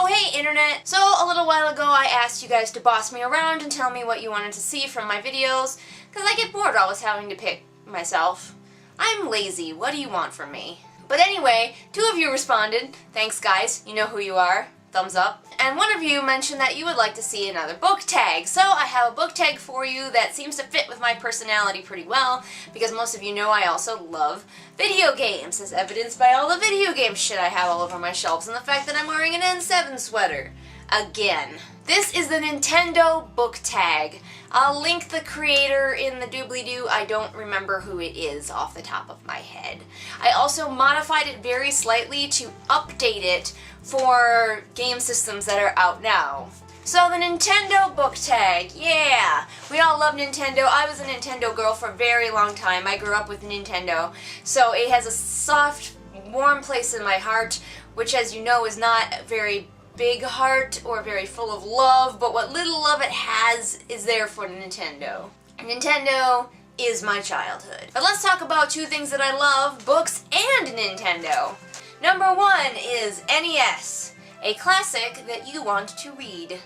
Oh hey internet! So a little while ago I asked you guys to boss me around and tell me what you wanted to see from my videos, because I get bored always having to pick myself. I'm lazy, what do you want from me? But anyway, 2 of you responded. Thanks guys, you know who you are. Thumbs up. And 1 of you mentioned that you would like to see another book tag. So I have a book tag for you that seems to fit with my personality pretty well, because most of you know I also love video games, as evidenced by all the video game shit I have all over my shelves and the fact that I'm wearing an N7 sweater. Again. This is the Nintendo book tag. I'll link the creator in the doobly-doo. I don't remember who it is off the top of my head. I also modified it very slightly to update it for game systems that are out now. So the Nintendo book tag, yeah! We all love Nintendo. I was a Nintendo girl for a very long time. I grew up with Nintendo. So it has a soft, warm place in my heart, which as you know is not very big heart or very full of love, but what little love it has is there for Nintendo. Nintendo is my childhood. But let's talk about 2 things that I love, books and Nintendo. Number 1 is NES, a classic that you want to read.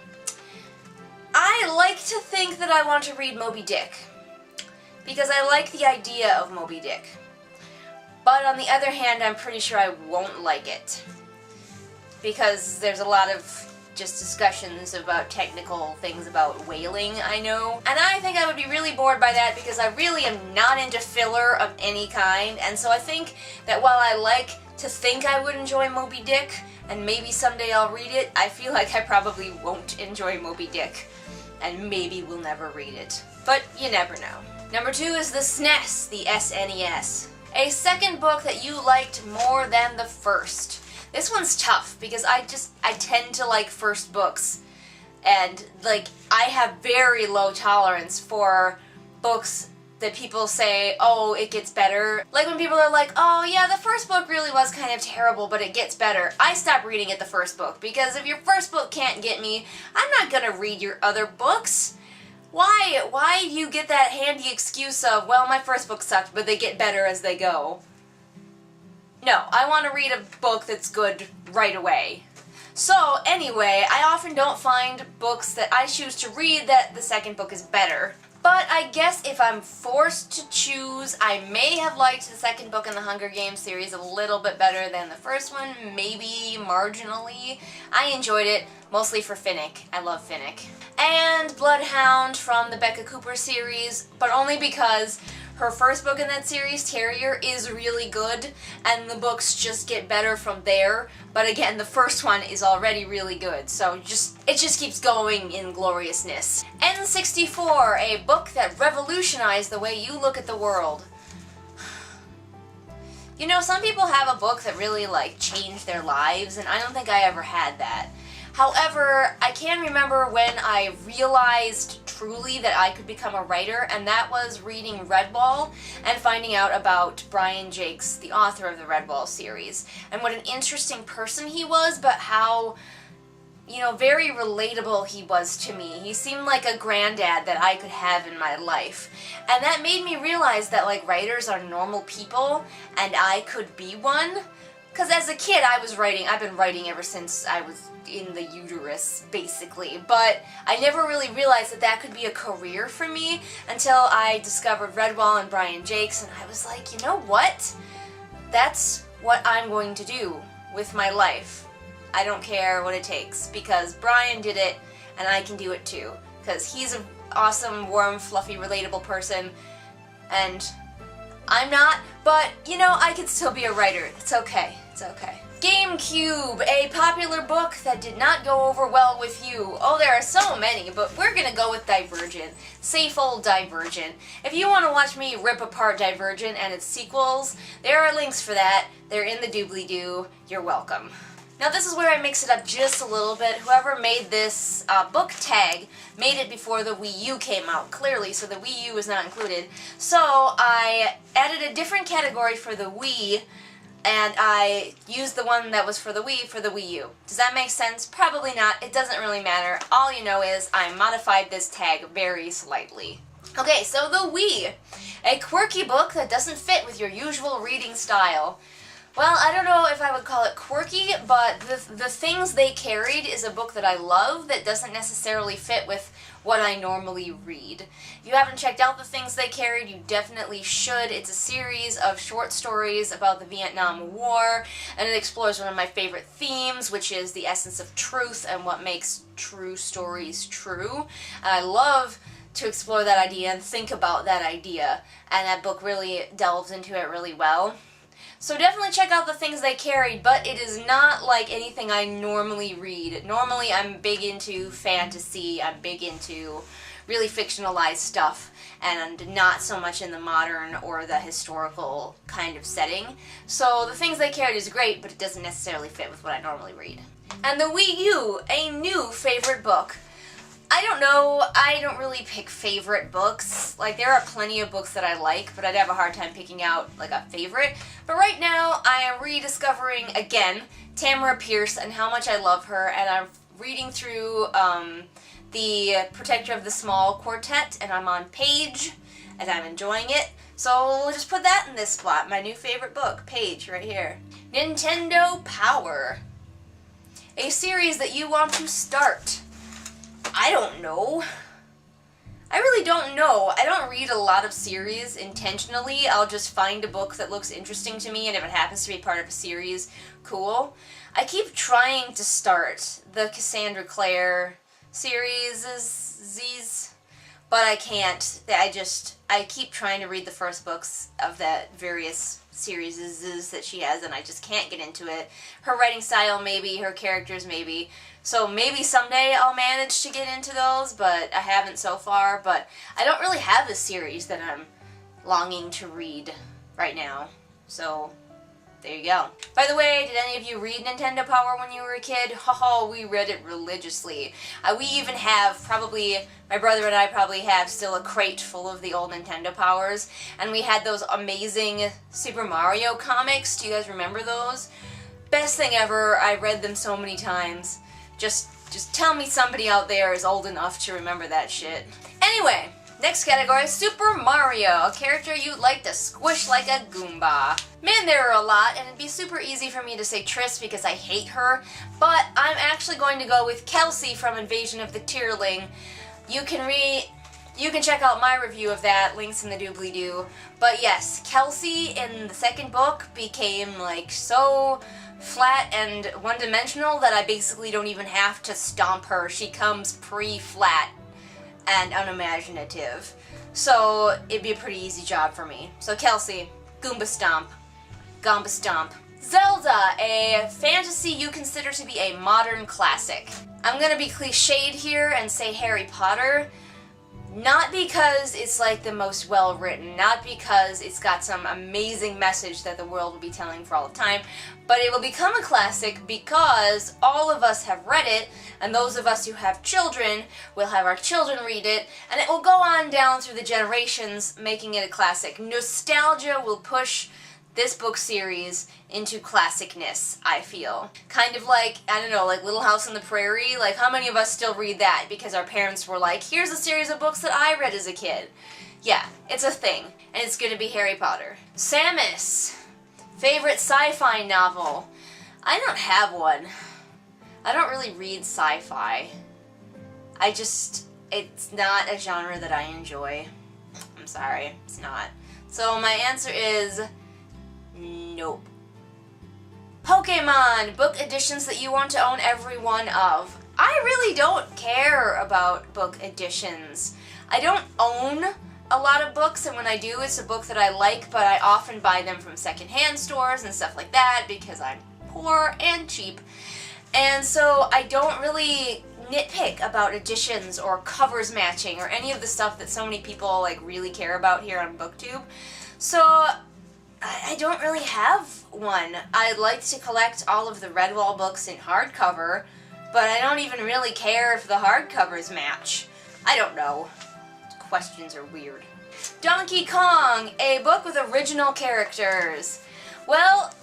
I like to think that I want to read Moby Dick, because I like the idea of Moby Dick. But on the other hand, I'm pretty sure I won't like it, because there's a lot of just discussions about technical things about whaling, I know. And I think I would be really bored by that because I really am not into filler of any kind, and so I think that while I like to think I would enjoy Moby Dick, and maybe someday I'll read it, I feel like I probably won't enjoy Moby Dick, and maybe will never read it. But you never know. Number 2 is the SNES, the SNES. A second book that you liked more than the first. This one's tough because I tend to like first books, and like I have very low tolerance for books that people say, oh, it gets better. Like when people are like, oh yeah, the first book really was kind of terrible, but it gets better. I stop reading at the first book, because if your first book can't get me, I'm not gonna read your other books. Why do you get that handy excuse of, well, my first book sucked, but they get better as they go? No, I want to read a book that's good right away. So, anyway, I often don't find books that I choose to read that the second book is better. But I guess if I'm forced to choose, I may have liked the second book in the Hunger Games series a little bit better than the first one, maybe marginally. I enjoyed it, mostly for Finnick. I love Finnick. And Bloodhound from the Bekka Cooper series, but only because her first book in that series, Terrier, is really good, and the books just get better from there. But again, the first one is already really good, so it just keeps going in gloriousness. N64, a book that revolutionized the way you look at the world. You know, some people have a book that really, like, changed their lives, and I don't think I ever had that. However, I can remember when I realized truly that I could become a writer, and that was reading Redwall and finding out about Brian Jakes, the author of the Redwall series, and what an interesting person he was, but how, you know, very relatable he was to me. He seemed like a granddad that I could have in my life. And that made me realize that, like, writers are normal people, and I could be one. Because as a kid, I've been writing ever since I was in the uterus, basically, but I never really realized that that could be a career for me until I discovered Redwall and Brian Jakes, and I was like, you know what? That's what I'm going to do with my life. I don't care what it takes, because Brian did it, and I can do it too, because he's an awesome, warm, fluffy, relatable person, and I'm not, but, you know, I could still be a writer. It's okay. It's okay. GameCube, a popular book that did not go over well with you. Oh, there are so many, but we're gonna go with Divergent. Safe old Divergent. If you want to watch me rip apart Divergent and its sequels, there are links for that. They're in the doobly-doo. You're welcome. Now this is where I mix it up just a little bit. Whoever made this book tag made it before the Wii U came out, clearly, so the Wii U was not included. So I added a different category for the Wii, and I used the one that was for the Wii U. Does that make sense? Probably not. It doesn't really matter. All you know is I modified this tag very slightly. Okay, so the Wii. A quirky book that doesn't fit with your usual reading style. Well, I don't know if I would call it quirky, but the Things They Carried is a book that I love that doesn't necessarily fit with what I normally read. If you haven't checked out The Things They Carried, you definitely should. It's a series of short stories about the Vietnam War, and it explores one of my favorite themes, which is the essence of truth and what makes true stories true. And I love to explore that idea and think about that idea, and that book really delves into it really well. So definitely check out The Things They Carried, but it is not like anything I normally read. Normally I'm big into fantasy, I'm big into really fictionalized stuff, and not so much in the modern or the historical kind of setting. So The Things They Carried is great, but it doesn't necessarily fit with what I normally read. And the Wii U, a new favorite book. I don't know, I don't really pick favorite books. Like, there are plenty of books that I like, but I'd have a hard time picking out, like, a favorite. But right now, I am rediscovering, again, Tamara Pierce and how much I love her, and I'm reading through the Protector of the Small Quartet, and I'm on Page, and I'm enjoying it. So we'll just put that in this spot, my new favorite book, Page, right here. Nintendo Power. A series that you want to start. I don't know. I really don't know. I don't read a lot of series intentionally. I'll just find a book that looks interesting to me, and if it happens to be part of a series, cool. I keep trying to start the Cassandra Clare series, but I can't. I keep trying to read the first books of that various series that she has, and I just can't get into it. Her writing style, maybe. Her characters, maybe. So maybe someday I'll manage to get into those, but I haven't so far. But I don't really have a series that I'm longing to read right now. So there you go. By the way, did any of you read Nintendo Power when you were a kid? Oh, we read it religiously. We even have my brother and I probably have still a crate full of the old Nintendo Powers. And we had those amazing Super Mario comics. Do you guys remember those? Best thing ever. I read them so many times. Just tell me somebody out there is old enough to remember that shit. Anyway, next category, Super Mario, a character you'd like to squish like a Goomba. Man, there are a lot, and it'd be super easy for me to say Triss because I hate her, but I'm actually going to go with Kelsey from Invasion of the Tierling. You can check out my review of that, links in the doobly-doo. But yes, Kelsey in the second book became like so flat and one-dimensional that I basically don't even have to stomp her. She comes pre-flat and unimaginative. So it'd be a pretty easy job for me. So Kelsey, Goomba Stomp, Gomba Stomp. Zelda, a fantasy you consider to be a modern classic. I'm gonna be cliched here and say Harry Potter. Not because it's like the most well-written, not because it's got some amazing message that the world will be telling for all the time, but it will become a classic because all of us have read it, and those of us who have children will have our children read it, and it will go on down through the generations, making it a classic. Nostalgia will push this book series into classicness, I feel. Kind of like, I don't know, like Little House on the Prairie. Like, how many of us still read that because our parents were like, here's a series of books that I read as a kid. Yeah, it's a thing, and it's gonna be Harry Potter. Samus, favorite sci-fi novel. I don't have one. I don't really read sci-fi. It's not a genre that I enjoy. I'm sorry, it's not. So my answer is nope. Pokemon, book editions that you want to own every one of. I really don't care about book editions. I don't own a lot of books, and when I do, it's a book that I like, but I often buy them from secondhand stores and stuff like that because I'm poor and cheap. And so I don't really nitpick about editions or covers matching or any of the stuff that so many people like really care about here on BookTube. So I don't really have one. I like to collect all of the Redwall books in hardcover, but I don't even really care if the hardcovers match. I don't know. Questions are weird. Donkey Kong, a book with original characters. Well,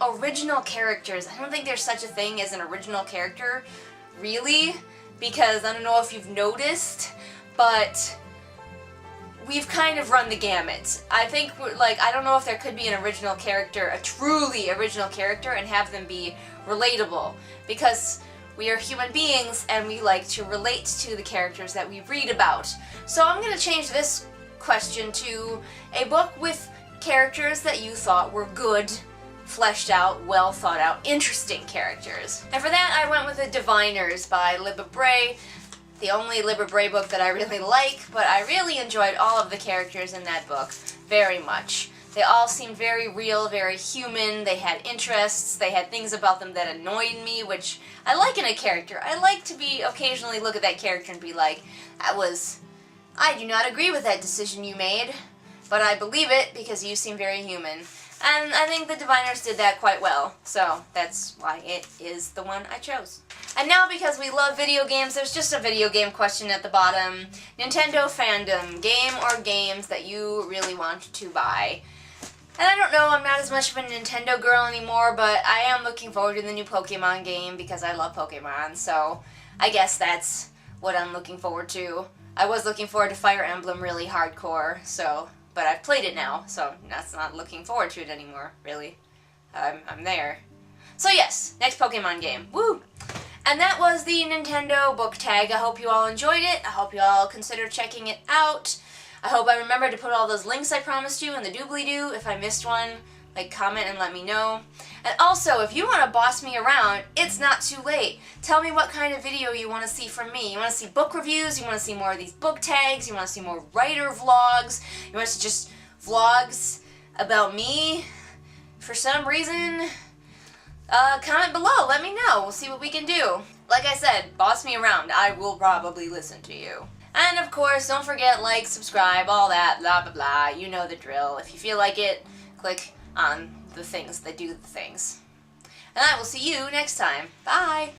original characters. I don't think there's such a thing as an original character, really, because I don't know if you've noticed, but we've kind of run the gamut. I think, like, I don't know if there could be an original character, a truly original character, and have them be relatable, because we are human beings and we like to relate to the characters that we read about. So I'm going to change this question to a book with characters that you thought were good, fleshed out, well thought out, interesting characters. And for that I went with The Diviners by Libba Bray. The only Libba Bray book that I really like, but I really enjoyed all of the characters in that book very much. They all seemed very real, very human, they had interests, they had things about them that annoyed me, which I like in a character. I like to be occasionally look at that character and be like, I do not agree with that decision you made, but I believe it because you seem very human. And I think The Diviners did that quite well, so that's why it is the one I chose. And now, because we love video games, there's just a video game question at the bottom. Nintendo fandom, game or games that you really want to buy. And I don't know, I'm not as much of a Nintendo girl anymore, but I am looking forward to the new Pokemon game because I love Pokemon, so I guess that's what I'm looking forward to. I was looking forward to Fire Emblem really hardcore, but I've played it now, so that's not looking forward to it anymore, really. I'm there. So yes, next Pokemon game. Woo! And that was the Nintendo book tag. I hope you all enjoyed it. I hope you all consider checking it out. I hope I remember to put all those links I promised you in the doobly-doo. If I missed one, like, comment and let me know. And also, if you want to boss me around, it's not too late. Tell me what kind of video you want to see from me. You want to see book reviews? You want to see more of these book tags? You want to see more writer vlogs? You want to see just vlogs about me? For some reason, comment below. Let me know. We'll see what we can do. Like I said, boss me around. I will probably listen to you. And of course, don't forget, like, subscribe, all that, blah, blah, blah. You know the drill. If you feel like it, click on the things that do the things. And I will see you next time. Bye!